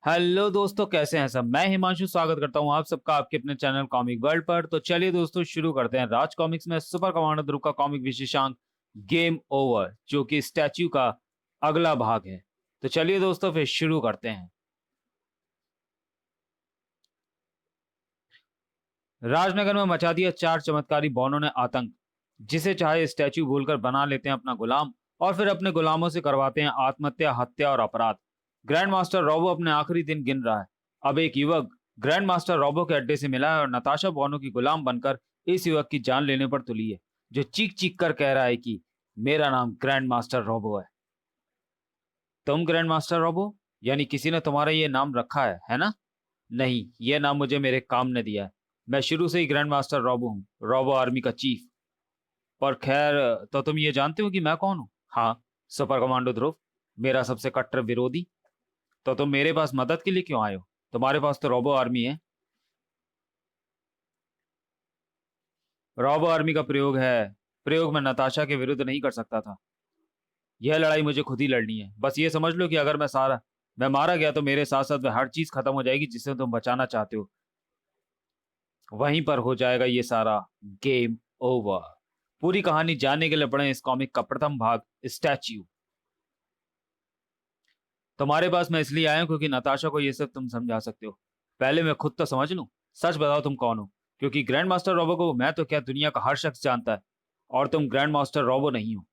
Hello दोस्तों, कैसे हैं सब। मैं हिमांशु स्वागत करता हूं आप सबका आपके अपने चैनल कॉमिक वर्ल्ड पर। तो चलिए दोस्तों, शुरू करते हैं राज कॉमिक्स में सुपर कमांडर ध्रुव का कॉमिक विशेषांक गेम ओवर, जो कि स्टैच्यू का अगला भाग है। तो चलिए दोस्तों, फिर शुरू करते हैं। राजनगर में मचा दिया चार चमत्कारी बॉनों ने आतंक। जिसे चाहे स्टैच्यू बोलकर बना लेते हैं अपना गुलाम, और फिर अपने गुलामों से करवाते हैं आत्महत्या, हत्या और अपराध। ग्रैंड मास्टर रोबो अपने आखिरी दिन गिन रहा है। अब एक युवक ग्रैंड मास्टर रोबो के अड्डे से मिला है और नताशा बॉनो की गुलाम बनकर इस युवक की जान लेने पर तुली है, जो चीख चीख कर कह रहा है कि मेरा नाम ग्रैंड मास्टर रोबो है। तुम ग्रैंड मास्टर रोबो? यानी किसी ने तुम्हारा ये नाम रखा है ना? नहीं, ये नाम मुझे मेरे काम ने दिया है। मैं शुरू से ही ग्रैंड मास्टर रोबो हूँ, रोबो आर्मी का चीफ। पर खैर, तो तुम ये जानते हो कि मैं कौन हूँ? हाँ, सुपर कमांडो ध्रुव, मेरा सबसे कट्टर विरोधी। तो तुम मेरे पास मदद के लिए क्यों आए हो? तुम्हारे पास तो रोबो आर्मी है। रोबो आर्मी का प्रयोग मैं नताशा के विरुद्ध नहीं कर सकता था। यह लड़ाई मुझे खुद ही लड़नी है। बस ये समझ लो कि अगर मैं मारा गया तो मेरे साथ साथ हर चीज खत्म हो जाएगी जिसे तुम बचाना चाहते हो। वहीं पर हो जाएगा ये सारा गेम ओवर। पूरी कहानी जानने के लिए पढ़ें इस कॉमिक का प्रथम भाग, स्टैच्यू। तुम्हारे पास मैं इसलिए आया हूं क्योंकि नताशा को ये सब तुम समझा सकते हो। पहले मैं खुद तो समझ लूं। सच बताओ, तुम कौन हो? क्योंकि ग्रैंड मास्टर रोबो को मैं तो क्या, दुनिया का हर शख्स जानता है। और तुम ग्रैंड मास्टर रोबो नहीं हो।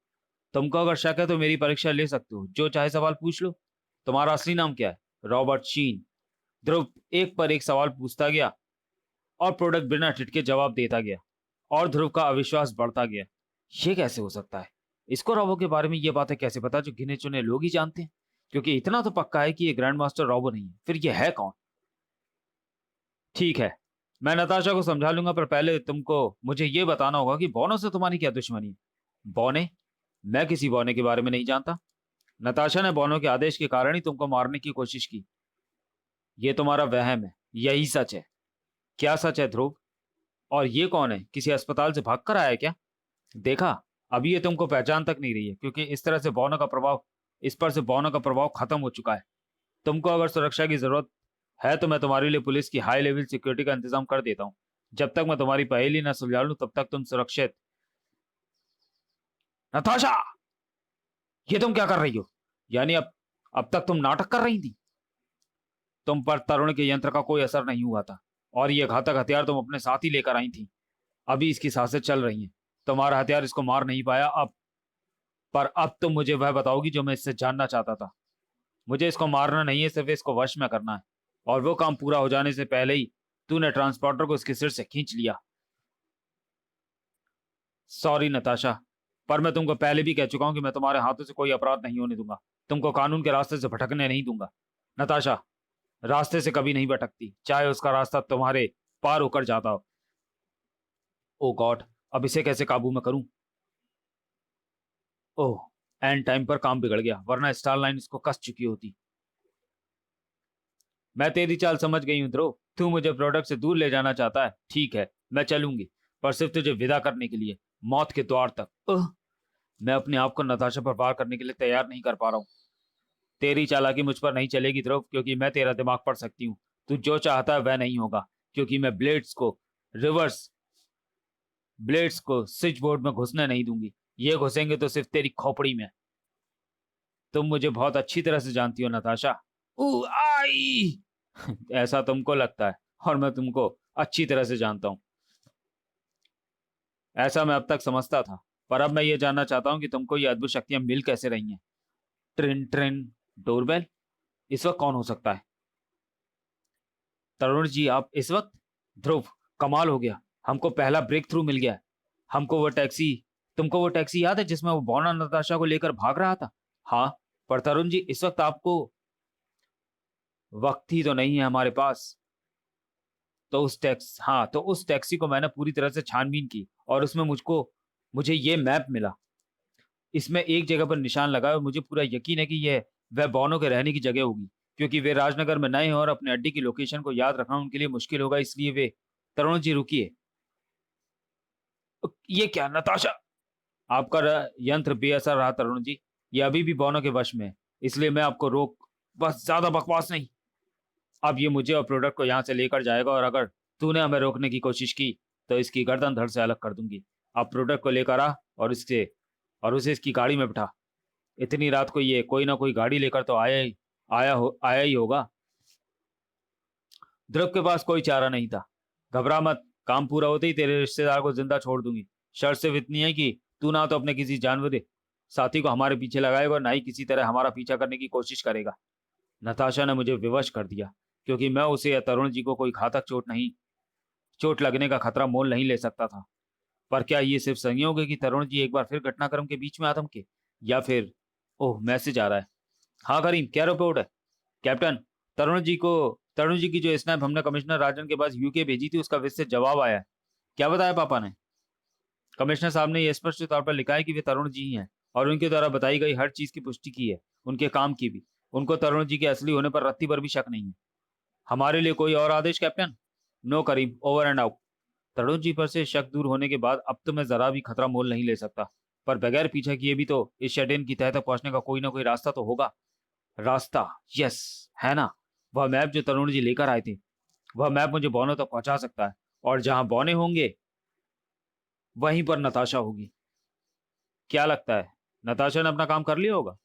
तुमको अगर शक है तो मेरी परीक्षा ले सकते हो, जो चाहे सवाल पूछ लो। तुम्हारा असली नाम क्या है? रॉबर्ट शीन। ध्रुव एक पर एक सवाल पूछता गया और प्रोडक्ट बिना टिटके जवाब देता गया, और ध्रुव का अविश्वास बढ़ता गया। ये कैसे हो सकता है? इसको रोबो के बारे में ये बातें कैसे पता जो गिने चुने लोग ही जानते हैं? क्योंकि इतना तो पक्का है कि ये ग्रैंड मास्टर रोबो नहीं है, फिर ये है कौन? ठीक है, मैं नताशा को समझा लूंगा, पर पहले तुमको मुझे ये बताना होगा कि बौने से तुम्हारी क्या दुश्मनी है। बौने? मैं किसी बौने के बारे में नहीं जानता। नताशा ने बौनों के आदेश के कारण ही तुमको मारने की कोशिश की। ये तुम्हारा वहम है, यही सच है। क्या सच है ध्रुव? और ये कौन है? किसी अस्पताल से भाग कर आया है क्या? देखा, अभी ये तुमको पहचान तक नहीं रही है, क्योंकि इस तरह से बौनों का प्रभाव इस पर से बौनों का प्रभाव खत्म हो चुका है। तुमको अगर सुरक्षा की जरूरत है तो मैं तुम्हारे लिए पुलिस की हाई लेवल सिक्योरिटी का इंतजाम कर देता हूँ। जब तक मैं तुम्हारी पहेली ना सुलझा लूं तब तक तुम सुरक्षित। नताशा, ये तुम क्या कर रही हो? यानी अब तक तुम नाटक कर रही थी। तुम पर तरुण के यंत्र का कोई असर नहीं हुआ था, और ये घातक हथियार तुम अपने साथ ही लेकर आई थी। अभी इसकी सांसें चल रही हैं। तुम्हारा हथियार इसको मार नहीं पाया। अब तुम मुझे वह बताओगी जो मैं इससे जानना चाहता था। मुझे इसको मारना नहीं है, सिर्फ इसको वश में करना है। और वो काम पूरा हो जाने से पहले ही तूने ट्रांसपोर्टर को इसके सिर से खींच लिया। सॉरी नताशा, पर मैं तुमको पहले भी कह चुका हूं कि मैं तुम्हारे हाथों से कोई अपराध नहीं होने दूंगा। तुमको कानून के रास्ते से भटकने नहीं दूंगा। नताशा रास्ते से कभी नहीं भटकती, चाहे उसका रास्ता तुम्हारे पार होकर जाता हो। ओ गॉड, अब इसे कैसे काबू में करूं? ओह, एंड टाइम पर काम बिगड़ गया, वरना स्टार लाइन इसको कस चुकी होती। मैं तेरी चाल समझ गई हूं ध्रुव। तू मुझे प्रोडक्ट से दूर ले जाना चाहता है। ठीक है, मैं चलूंगी, पर सिर्फ तुझे विदा करने के लिए, मौत के द्वार तक। मैं अपने आप को नताशा पर वार करने के लिए तैयार नहीं कर पा रहा हूँ। तेरी चालाकी मुझ पर नहीं चलेगी ध्रुव, क्योंकि मैं तेरा दिमाग पढ़ सकती हूँ। तू जो चाहता है वह नहीं होगा, क्योंकि मैं रिवर्स ब्लेड्स को स्विच बोर्ड में घुसने नहीं दूंगी। ये घुसेंगे तो सिर्फ तेरी खोपड़ी में। तुम मुझे बहुत अच्छी तरह से जानती हो नताशा। आई ऐसा तुमको लगता है, और मैं तुमको अच्छी तरह से जानता हूं। ऐसा मैं अब तक समझता था, पर अब मैं ये जानना चाहता हूं कि तुमको ये अद्भुत शक्तियां मिल कैसे रही हैं। ट्रिन ट्रिन डोरबेल। इस वक्त कौन हो सकता है? तरुण जी, आप इस वक्त? ध्रुव, कमाल हो गया। हमको पहला ब्रेक थ्रू मिल गया है। हमको वो टैक्सी तुमको वो टैक्सी याद है जिसमें वो बौना नताशा को लेकर भाग रहा था? हाँ, पर तरुण जी, इस वक्त आपको वक्त ही तो नहीं है हमारे पास। तो उस टैक्सी को मैंने पूरी तरह से छानबीन की, और उसमें मुझे ये मैप मिला। इसमें एक जगह पर निशान लगा है और मुझे पूरा यकीन है कि यह वह बॉनो के रहने की जगह होगी, क्योंकि वे राजनगर में नए हैं और अपने अड्डे की लोकेशन को याद रखना उनके लिए मुश्किल होगा, इसलिए वे। तरुण जी रुकिए। ये क्या नताशा? आपका यंत्र बेअसर रहा तरुण जी। ये अभी भी बॉनो के वश में है, इसलिए मैं आपको रोक। बस ज्यादा बकवास नहीं। अब ये मुझे और प्रोडक्ट को यहाँ से लेकर जाएगा, और अगर तूने हमें रोकने की कोशिश की तो इसकी गर्दन धड़ से अलग कर दूंगी। अब प्रोडक्ट को लेकर आ और उसे इसकी गाड़ी में बिठा। इतनी रात को ये कोई ना कोई गाड़ी लेकर तो आया ही होगा। ध्रुव के पास कोई चारा नहीं था। घबरा मत, काम पूरा होते ही तेरे रिश्तेदार को जिंदा छोड़ दूंगी। शर्त सिर्फ इतनी है कि तू ना तो अपने किसी जानवर साथी को हमारे पीछे लगाएगा और ना ही किसी तरह हमारा पीछा करने की कोशिश करेगा। नताशा ने मुझे विवश कर दिया, क्योंकि मैं उसे या तरुण जी को कोई घातक चोट लगने का खतरा मोल नहीं ले सकता था। पर क्या ये सिर्फ संयोग है कि तरुण जी एक बार फिर घटनाक्रम के बीच में आतंक के, या फिर ओह मैसेज आ रहा है। हाँ करीम, क्या रिपोर्ट है? कैप्टन, तरुण जी की जो स्नैप हमने कमिश्नर राजन के पास यूके भेजी थी, उसका विस्तृत जवाब आया है। क्या बताया पापा ने? कमिश्नर साहब ने यह स्पष्ट तौर पर लिखा है कि वे तरुण जी ही हैं, और उनके द्वारा बताई गई हर चीज की पुष्टि की है, उनके काम की भी। उनको तरुण जी के असली होने पर रत्ती पर भी शक नहीं है। हमारे लिए कोई और आदेश captain? No Karim, over and out. Tarun ji पर से शक दूर होने के बाद अब तो मैं जरा भी खतरा मोल नहीं ले सकता, पर बगैर पीछा किए भी तो इस शेड इन की तह तक पहुंचने का कोई ना कोई रास्ता तो होगा। रास्ता? यस, है ना। वह मैप जो तरुण जी लेकर आए थे, वह मैप मुझे बौनों तक पहुंचा सकता है, और जहां बौने होंगे वहीं पर नताशा होगी। क्या लगता है, नताशा ने अपना काम कर लिया होगा?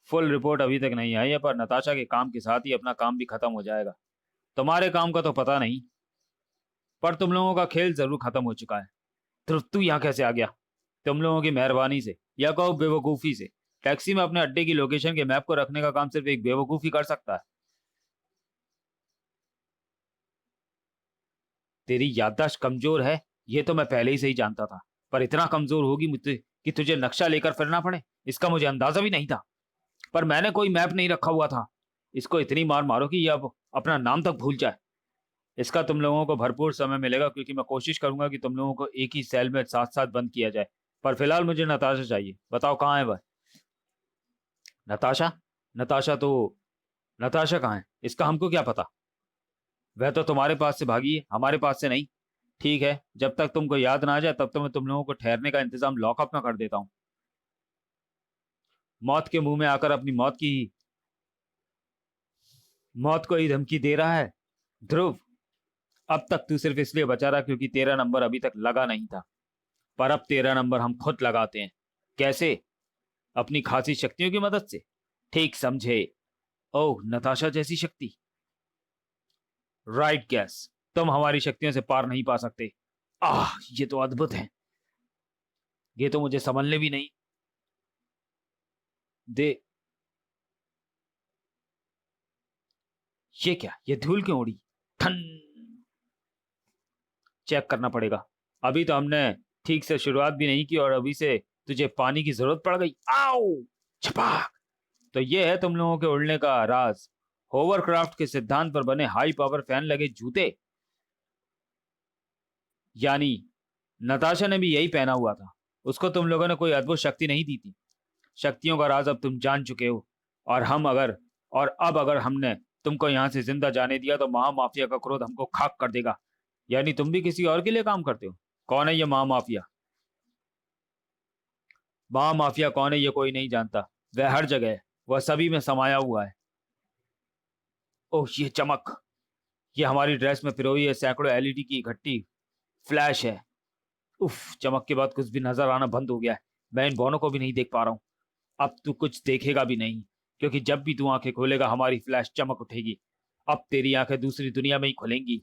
फुल रिपोर्ट अभी तक नहीं आई है, पर नताशा के काम के साथ ही अपना काम भी खत्म हो जाएगा। तुम्हारे काम का तो पता नहीं, पर तुम लोगों का खेल जरूर खत्म हो चुका है। ध्रुव, तू यहाँ कैसे आ गया? तुम लोगों की मेहरबानी से, या कहो बेवकूफी से। टैक्सी में अपने अड्डे की लोकेशन के मैप को रखने का काम सिर्फ एक बेवकूफ ही कर सकता है। तेरी याददाश्त कमजोर है, ये तो मैं पहले ही से ही जानता था, पर इतना कमजोर होगी मुझे कि तुझे नक्शा लेकर फिरना पड़े, इसका मुझे अंदाजा भी नहीं था। पर मैंने कोई मैप नहीं रखा हुआ था। इसको इतनी मार मारो कि ये अब अपना नाम तक भूल जाए। इसका तुम लोगों को भरपूर समय मिलेगा, क्योंकि मैं कोशिश करूंगा कि तुम लोगों को एक ही सेल में साथ साथ बंद किया जाए। पर फिलहाल मुझे नताशा चाहिए। बताओ कहाँ है वह? नताशा? नताशा तो नताशा कहाँ है, इसका हमको क्या पता? वह तो तुम्हारे पास से भागी है, हमारे पास से नहीं। ठीक है, जब तक तुमको याद ना आ जाए तब तक मैं तुम लोगों को ठहरने का इंतजाम लॉकअप में कर देता हूँ। मौत के मुंह में आकर अपनी मौत को ही धमकी दे रहा है। ध्रुव, अब तक तू सिर्फ इसलिए बचा रहा क्योंकि तेरा नंबर अभी तक लगा नहीं था, पर अब तेरा नंबर हम खुद लगाते हैं। कैसे? अपनी खासी शक्तियों की मदद से। ठीक समझे? ओह, नताशा जैसी शक्ति। Right gas. तुम हमारी शक्तियों से पार नहीं पा सकते। आह, ये तो अद्भुत है। ये तो मुझे समझने भी नहीं दे। ये क्या, ये धूल क्यों उड़ी? ठन। चेक करना पड़ेगा। अभी तो हमने ठीक से शुरुआत भी नहीं की और अभी से तुझे पानी की जरूरत पड़ गई। आओ! छपाक! तो ये है तुम लोगों के उड़ने का राज। होवरक्राफ्ट के सिद्धांत पर बने हाई पावर फैन लगे जूते। यानी नताशा ने भी यही पहना हुआ था। उसको तुम लोगों ने कोई अद्भुत शक्ति नहीं दी थी। शक्तियों का राज अब तुम जान चुके हो। और अब अगर हमने तुमको यहाँ से जिंदा जाने दिया तो महामाफिया का क्रोध हमको खाक कर देगा। यानी तुम भी किसी और के लिए काम करते हो? कौन है ये महामाफिया? महामाफिया कौन है ये कोई नहीं जानता। वह हर जगह है, वह सभी में समाया हुआ है। ओह, ये चमक! ये हमारी ड्रेस में पिरोई है सैकड़ों एलईडी की इकट्ठी फ्लैश है। उफ, चमक के बाद कुछ भी नजर आना बंद हो गया है। मैं इन बॉनों को भी नहीं देख पा रहा हूँ। अब तू कुछ देखेगा भी नहीं, क्योंकि जब भी तू आंखें खोलेगा हमारी फ्लैश चमक उठेगी। अब तेरी आंखें दूसरी दुनिया में ही खुलेंगी।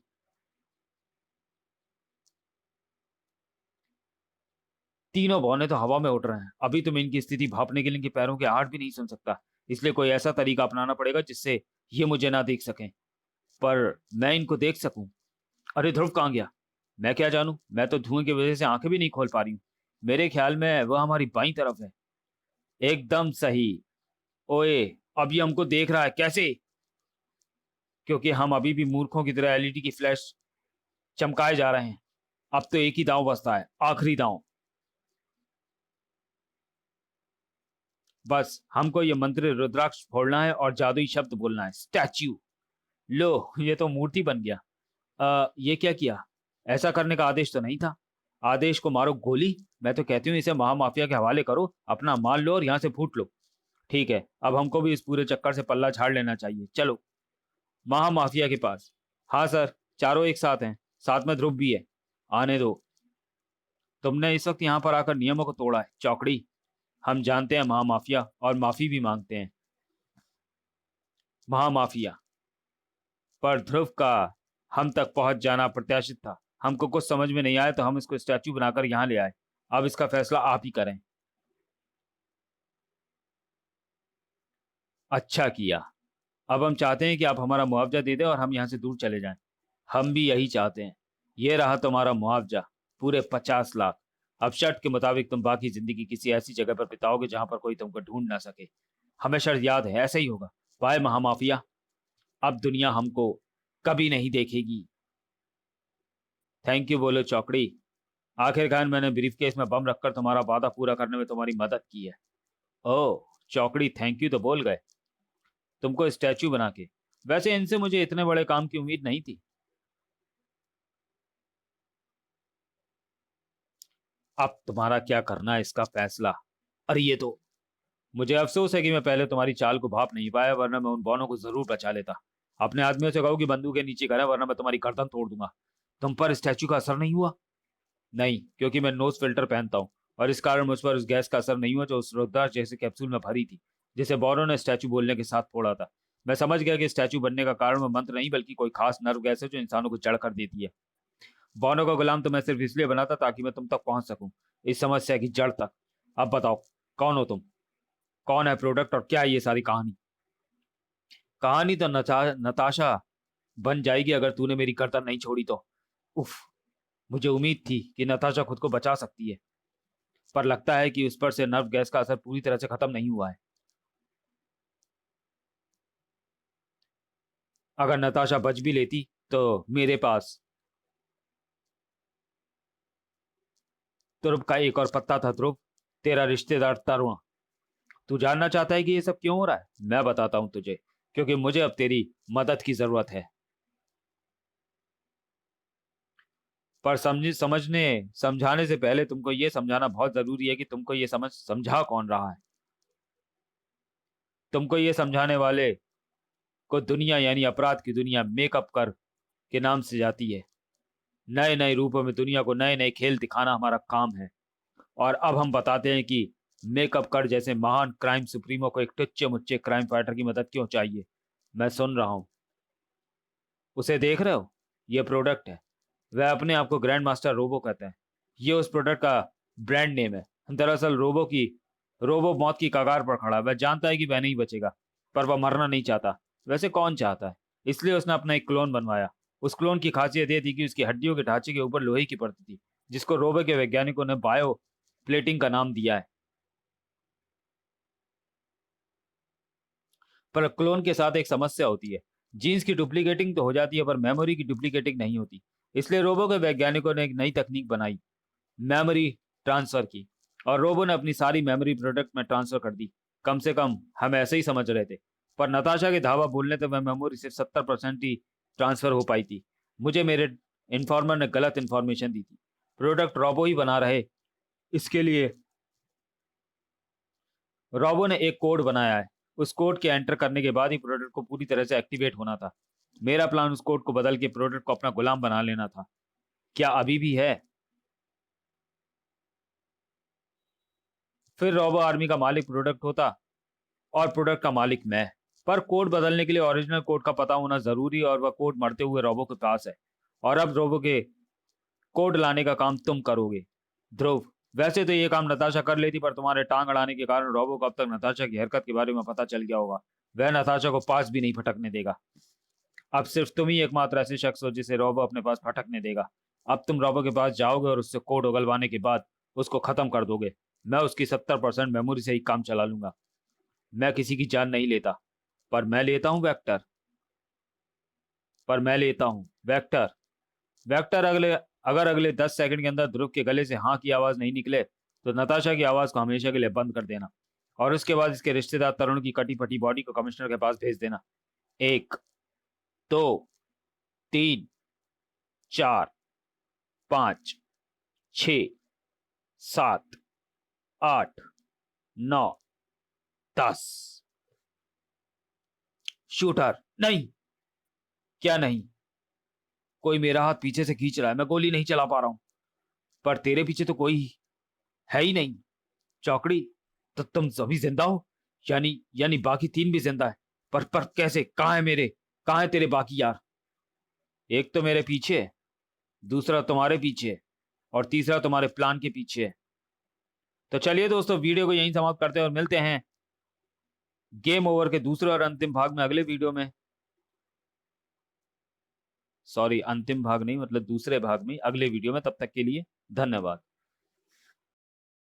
तीनों बौने तो हवा में उड़ रहे हैं। अभी तुम इनकी स्थिति भापने के लिए इनके पैरों के आहट भी नहीं सुन सकता। इसलिए कोई ऐसा तरीका अपनाना पड़ेगा जिससे ये मुझे ना देख सकें, पर मैं इनको देख सकूं। अरे ध्रुव कहाँ गया? मैं क्या जानूं, मैं तो धुएं की वजह से आंखें भी नहीं खोल पा रही हूँ। मेरे ख्याल में वह हमारी बाईं तरफ है। एकदम सही। ओए, अब ये हमको देख रहा है कैसे? क्योंकि हम अभी भी मूर्खों की तरह एलईडी की फ्लैश चमकाए जा रहे हैं। अब तो एक ही दांव बचता है, आखिरी दांव। बस हमको ये मंत्र रुद्राक्ष फोड़ना है और जादुई शब्द बोलना है। स्टैच्यू। लो, ये तो मूर्ति बन गया। ये क्या किया? ऐसा करने का आदेश तो नहीं था। आदेश को मारो गोली। मैं तो कहती हूँ इसे महामाफिया के हवाले करो, अपना माल लो और यहाँ से फूट लो। ठीक है, अब हमको भी इस पूरे चक्कर से पल्ला झाड़ लेना चाहिए। चलो। महामाफिया के पास। हाँ सर, चारों एक साथ हैं, साथ में ध्रुव भी है। आने दो। तुमने इस वक्त यहाँ पर आकर नियमों को तोड़ा है चौकड़ी। हम जानते हैं महामाफिया, और माफी भी मांगते हैं। महामाफिया, पर ध्रुव का हम तक पहुंच जाना प्रत्याशित था। हमको कुछ समझ में नहीं आया तो हम इसको स्टैचू बनाकर यहाँ ले आए। अब इसका फैसला आप ही करें। अच्छा किया। अब हम चाहते हैं कि आप हमारा मुआवजा दे दें और हम यहाँ से दूर चले जाएं। हम भी यही चाहते हैं। ये रहा तुम्हारा मुआवजा, पूरे 50 लाख। अब शर्त के मुताबिक तुम बाकी जिंदगी किसी ऐसी जगह पर बिताओगे जहां पर कोई तुमको ढूंढ ना सके। हमें शर्त याद है, ऐसे ही होगा। बाय महामाफिया। अब दुनिया हमको कभी नहीं देखेगी। थैंक यू बोलो चौकड़ी। आखिरकार मैंने ब्रीफकेस में बम रखकर तुम्हारा वादा पूरा करने में तुम्हारी मदद की है। ओह, चौकड़ी थैंक यू तो बोल गए तुमको स्टैचू बना के। वैसे इनसे मुझे इतने बड़े काम की उम्मीद नहीं थी। अब तुम्हारा क्या करना है इसका फैसला। अरे ये तो, मुझे अफसोस है कि मैं पहले तुम्हारी चाल को भाप नहीं पाया, वरना मैं उन बॉनों को जरूर बचा लेता। अपने आदमियों से कहो कि बंदूक के नीचे करें, वरना मैं तुम्हारी गर्दन तोड़ दूंगा। तुम पर स्टैचू का असर नहीं हुआ? नहीं, क्योंकि मैं नोज फिल्टर पहनता हूँ, और इस कारण मुझ पर उस गैस का असर नहीं हुआ जो उस रुद्राक्ष जैसे कैप्सूल में भरी थी, जिसे बॉनो ने स्टैचू बोलने के साथ फोड़ा था। मैं समझ गया कि स्टैचू बनने का कारण वो मंत्र नहीं, बल्कि कोई खास नर्व गैस है जो इंसानों को जड़ कर देती है। बॉनो का गुलाम तो मैं सिर्फ इसलिए बना था ताकि मैं तुम तक पहुंच सकूं, इस समस्या की जड़ तक। अब बताओ, कौन हो तुम? कौन है प्रोडक्ट, और क्या है ये सारी कहानी? कहानी तो नताशा बन जाएगी अगर तूने मेरी करतब नहीं छोड़ी तो। उफ, मुझे उम्मीद थी कि नताशा खुद को बचा सकती है, पर लगता है कि उस पर से नर्व गैस का असर पूरी तरह से खत्म नहीं हुआ है। अगर नताशा बच भी लेती तो मेरे पास ध्रुव का एक और पत्ता था। ध्रुव, तेरा रिश्तेदार तरुण। तू जानना चाहता है कि ये सब क्यों हो रहा है? मैं बताता हूं तुझे, क्योंकि मुझे अब तेरी मदद की जरूरत है। पर समझने समझाने से पहले तुमको ये समझाना बहुत जरूरी है कि तुमको ये समझा कौन रहा है। तुमको ये समझाने वाले को दुनिया, यानी अपराध की दुनिया, मेकअप कर के नाम से जाती है। नए नए रूपों में दुनिया को नए नए खेल दिखाना हमारा काम है। और अब हम बताते हैं कि मेकअप कर जैसे महान क्राइम सुप्रीमो को एक टुच्चे मुच्चे क्राइम फाइटर की मदद क्यों चाहिए। मैं सुन रहा हूं। उसे देख रहे हो? यह प्रोडक्ट है। वह अपने आप को ग्रैंड मास्टर रोबो कहते हैं। ये उस प्रोडक्ट का ब्रांड नेम है। दरअसल रोबो मौत की कगार पर खड़ा है। वह जानता है कि वह नहीं बचेगा, पर वह मरना नहीं चाहता। वैसे कौन चाहता है? इसलिए उसने अपना एक क्लोन बनवाया। उस क्लोन की खासियत यह थी कि उसकी हड्डियों के ढांचे के ऊपर लोहे की परत थी, जिसको रोबो के वैज्ञानिकों ने बायो प्लेटिंग का नाम दिया है। पर क्लोन के साथ एक समस्या होती है। जीन्स की डुप्लीकेटिंग तो हो जाती है, पर मेमोरी की डुप्लीकेटिंग नहीं होती। इसलिए रोबो के वैज्ञानिकों ने एक नई तकनीक बनाई, मेमोरी ट्रांसफर की। और रोबो ने अपनी सारी मेमोरी प्रोडक्ट में ट्रांसफर कर दी। कम से कम हम ऐसे ही समझ रहे थे, पर नताशा के धावा बोलने तक वह मेमोरी सिर्फ 70% ही ट्रांसफर हो पाई थी। मुझे मेरे इन्फॉर्मर ने गलत इन्फॉर्मेशन दी थी। प्रोडक्ट रोबो ही बना रहे, इसके लिए रोबो ने एक कोड बनाया है। उस कोड के एंटर करने के बाद ही प्रोडक्ट को पूरी तरह से एक्टिवेट होना था। मेरा प्लान उस कोड को बदल के प्रोडक्ट को अपना गुलाम बना लेना था। क्या अभी भी है? फिर रोबो आर्मी का मालिक प्रोडक्ट होता, और प्रोडक्ट का मालिक मैं। पर कोड बदलने के लिए ओरिजिनल कोड का पता होना जरूरी है, और वह कोड मरते हुए रोबो के पास है। और अब रोबो के कोड लाने का काम तुम करोगे ध्रुव। वैसे तो ये काम नताशा कर लेती, पर तुम्हारे टांग अड़ाने के कारण रोबो को अब तक नताशा की हरकत के बारे में पता चल गया होगा। वह नताशा को पास भी नहीं फटकने देगा। अब सिर्फ तुम ही एकमात्र ऐसे शख्स हो जिसे रोबो अपने पास फटकने देगा। अब तुम रोबो के पास जाओगे और उससे कोड उगलवाने के बाद उसको खत्म कर दोगे। मैं उसकी 70% मेमोरी से ही काम चला लूंगा। मैं किसी की जान नहीं लेता, पर मैं लेता हूं वेक्टर। पर मैं लेता हूं वेक्टर। वेक्टर, अगर अगले 10 सेकंड के अंदर ध्रुव के गले से हाँ की आवाज नहीं निकले, तो नताशा की आवाज को हमेशा के लिए बंद कर देना। और उसके बाद इसके रिश्तेदार तरुण की कटी फटी बॉडी को कमिश्नर के पास भेज देना। 1, 2, 3, 4, 5, 6, 7, 8, 9, 10। शूटर नहीं। क्या नहीं? कोई मेरा हाथ पीछे से खींच रहा है, मैं गोली नहीं चला पा रहा हूं। पर तेरे पीछे तो कोई है ही नहीं। चौकड़ी, तो तुम सभी जिंदा हो? यानी यानी बाकी तीन भी जिंदा है? पर कैसे? कहाँ है मेरे, कहाँ है तेरे बाकी यार? एक तो मेरे पीछे है, दूसरा तुम्हारे पीछे है, और तीसरा तुम्हारे प्लान के पीछे है। तो चलिए दोस्तों, वीडियो को यहीं समाप्त करते हैं और मिलते हैं गेम ओवर के दूसरे और अंतिम भाग में अगले वीडियो में। सॉरी, अंतिम भाग नहीं, मतलब दूसरे भाग में अगले वीडियो में। तब तक के लिए धन्यवाद।